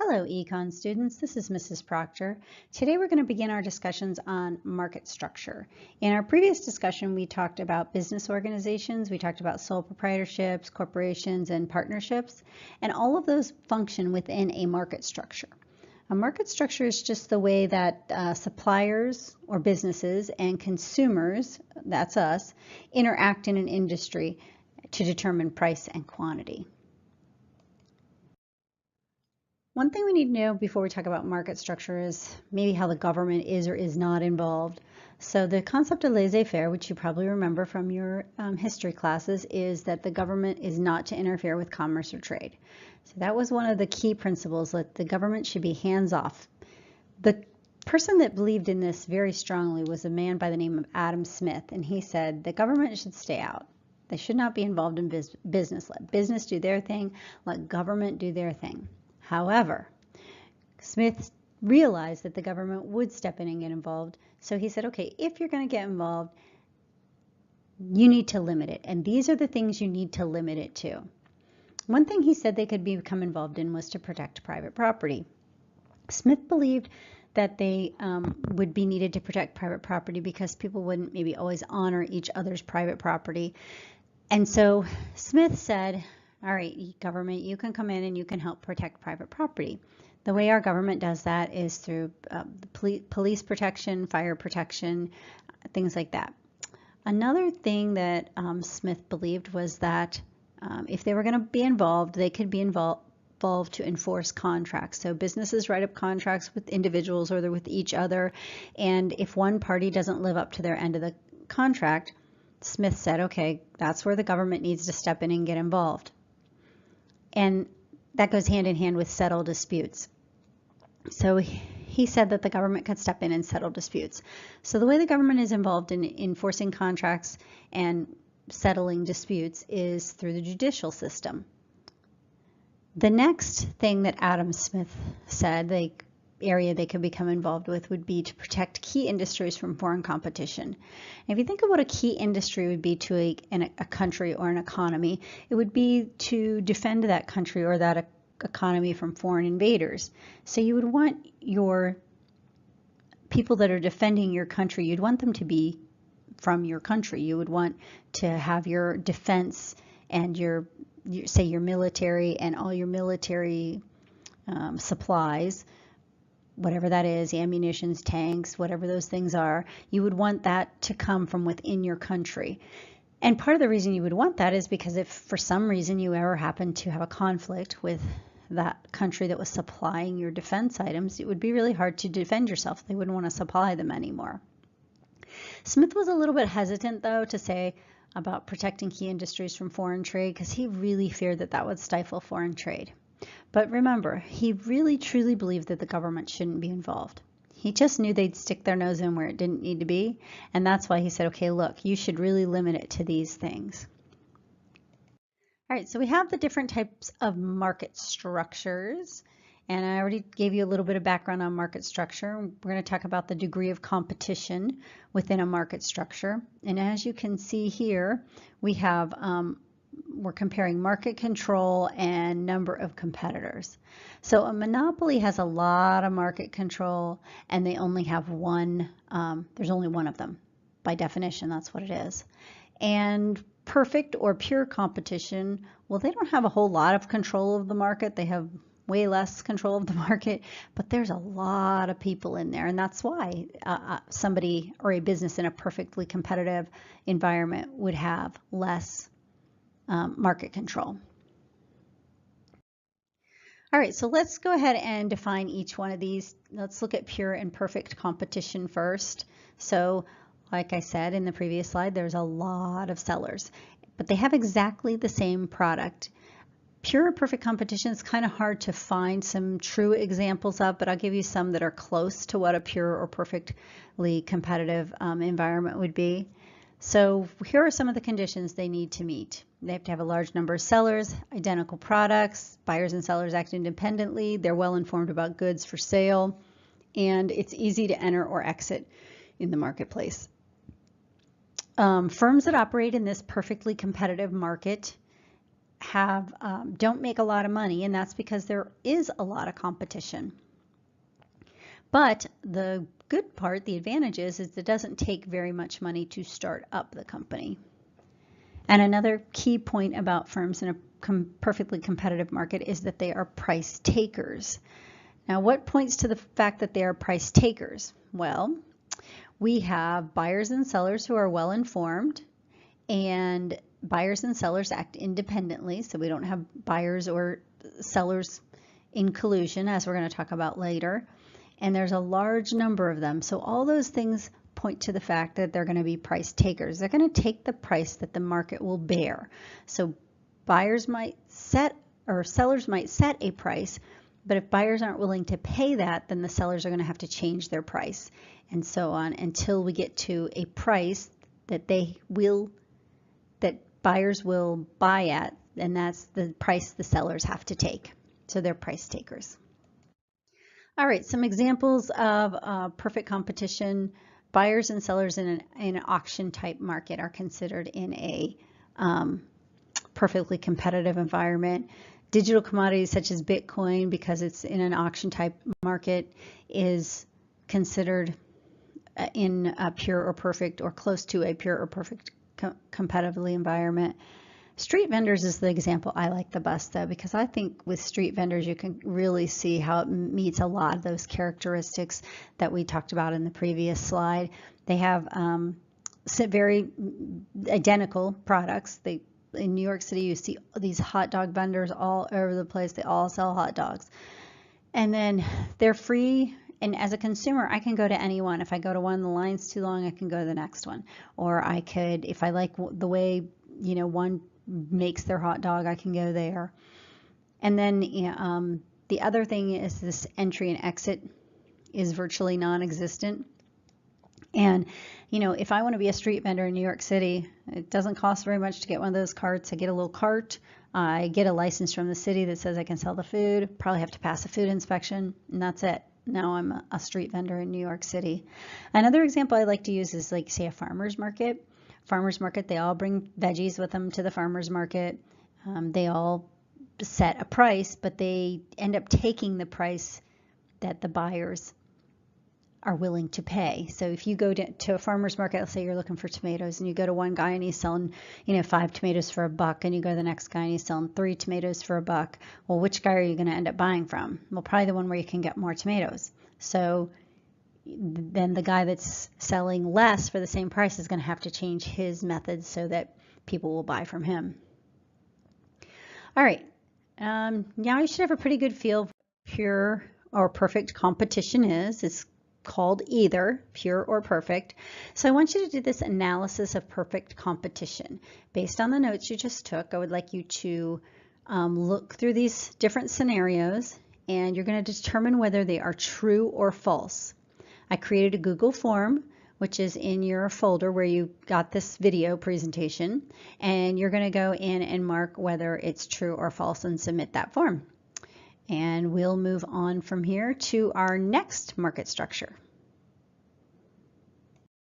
Hello, Econ students. This is Mrs. Proctor. Today we're going to begin our discussions on market structure. In our previous discussion, we talked about business organizations, we talked about sole proprietorships, corporations, and partnerships, and all of those function within a market structure. A market structure is just the way that suppliers or businesses and consumers, that's us, interact in an industry to determine price and quantity. One thing we need to know before we talk about market structure is maybe how the government is or is not involved. So the concept of laissez-faire, which you probably remember from your history classes, is that the government is not to interfere with commerce or trade. So that was one of the key principles, that the government should be hands-off. The person that believed in this very strongly was a man by the name of Adam Smith, and he said the government should stay out. They should not be involved in business. Let business do their thing, let government do their thing. However, Smith realized that the government would step in and get involved, so he said, okay, if you're going to get involved, you need to limit it, and these are the things you need to limit it to. One thing he said they could become involved in was to protect private property. Smith believed that they would be needed to protect private property because people wouldn't maybe always honor each other's private property. And so Smith said, all right, government, you can come in and you can help protect private property. The way our government does that is through police protection, fire protection, things like that. Another thing that Smith believed was that if they were going to be involved, they could be involved to enforce contracts. So businesses write up contracts with individuals or they're with each other, and if one party doesn't live up to their end of the contract, Smith said, okay, that's where the government needs to step in and get involved. And that goes hand in hand with settle disputes. So he said that the government could step in and settle disputes. So the way the government is involved in enforcing contracts and settling disputes is through the judicial system. The next thing that Adam Smith said, the area they could become involved with, would be to protect key industries from foreign competition. And if you think of what a key industry would be to a country or an economy, it would be to defend that country or that economy from foreign invaders. So you would want your people that are defending your country, you'd want them to be from your country. You would want to have your defense and your military and all your military supplies, whatever that is, ammunitions, tanks, whatever those things are, you would want that to come from within your country. And part of the reason you would want that is because if for some reason you ever happen to have a conflict with that country that was supplying your defense items, it would be really hard to defend yourself. They wouldn't want to supply them anymore. Smith was a little bit hesitant, though, to say about protecting key industries from foreign trade because he really feared that that would stifle foreign trade. But remember, he really truly believed that the government shouldn't be involved. He just knew they'd stick their nose in where it didn't need to be, and that's why he said, okay, look, you should really limit it to these things. All right, so we have the different types of market structures, and I already gave you a little bit of background on market structure. We're going to talk about the degree of competition within a market structure, and as you can see here, we have we're comparing market control and number of competitors. So a monopoly has a lot of market control and they only have one, there's only one of them. By definition, that's what it is. And perfect or pure competition, well, they don't have a whole lot of control of the market. They have way less control of the market, but there's a lot of people in there. And that's why somebody or a business in a perfectly competitive environment would have less market control. All right, so let's go ahead and define each one of these. Let's look at pure and perfect competition first. So like I said in the previous slide, there's a lot of sellers, but they have exactly the same product. Pure and perfect competition is kind of hard to find some true examples of, but I'll give you some that are close to what a pure or perfectly competitive environment would be. So here are some of the conditions they need to meet. They have to have a large number of sellers, identical products, buyers and sellers act independently, they're well informed about goods for sale, and it's easy to enter or exit in the marketplace. Firms that operate in this perfectly competitive market don't make a lot of money, and that's because there is a lot of competition. But the good part, the advantage is it doesn't take very much money to start up the company. And another key point about firms in a perfectly competitive market is that they are price takers. Now, what points to the fact that they are price takers? Well, we have buyers and sellers who are well informed, and buyers and sellers act independently, so we don't have buyers or sellers in collusion, as we're going to talk about later. And there's a large number of them. So all those things point to the fact that they're going to be price takers. They're going to take the price that the market will bear. So buyers might set, or sellers might set a price, but if buyers aren't willing to pay that, then the sellers are going to have to change their price, and so on, until we get to a price that buyers will buy at, and that's the price the sellers have to take. So they're price takers. All right, some examples of perfect competition. Buyers and sellers in an auction type market are considered in a perfectly competitive environment. Digital commodities such as Bitcoin, because it's in an auction type market, is considered in a pure or perfect, or close to a pure or perfect competitively environment. Street vendors is the example I like the best, though, because I think with street vendors you can really see how it meets a lot of those characteristics that we talked about in the previous slide. They have very identical products. In New York City, you see these hot dog vendors all over the place. They all sell hot dogs. And then they're free. And as a consumer, I can go to any one. If I go to one, the line's too long, I can go to the next one. Or I could, if I like the way, one makes their hot dog, I can go there. And then the other thing is this entry and exit is virtually non-existent. And if I want to be a street vendor in New York City, it doesn't cost very much to get one of those carts. I get a little cart. I get a license from the city that says I can sell the food. Probably have to pass a food inspection, and that's it. Now I'm a street vendor in New York City. Another example I like to use is, like, say, a farmer's market. Farmer's market, they all bring veggies with them to the farmer's market. They all set a price, but they end up taking the price that the buyers are willing to pay. So if you go to a farmer's market, let's say you're looking for tomatoes, and you go to one guy and he's selling 5 tomatoes for $1, and you go to the next guy and he's selling 3 tomatoes for $1. Well, which guy are you going to end up buying from? Well, probably the one where you can get more tomatoes. So then the guy that's selling less for the same price is going to have to change his methods so that people will buy from him. All right, now you should have a pretty good feel for pure or perfect competition is. It's called either pure or perfect. So I want you to do this analysis of perfect competition. Based on the notes you just took, I would like you to look through these different scenarios, and you're going to determine whether they are true or false. I created a Google form, which is in your folder where you got this video presentation, and you're going to go in and mark whether it's true or false and submit that form. And we'll move on from here to our next market structure.